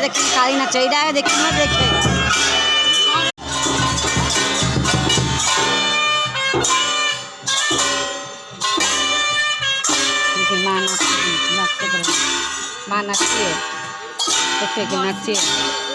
देखिए काली नचैरा है, देखिए मत देखे। देखिए माँ नाचती है, देखिए कि नाचती है।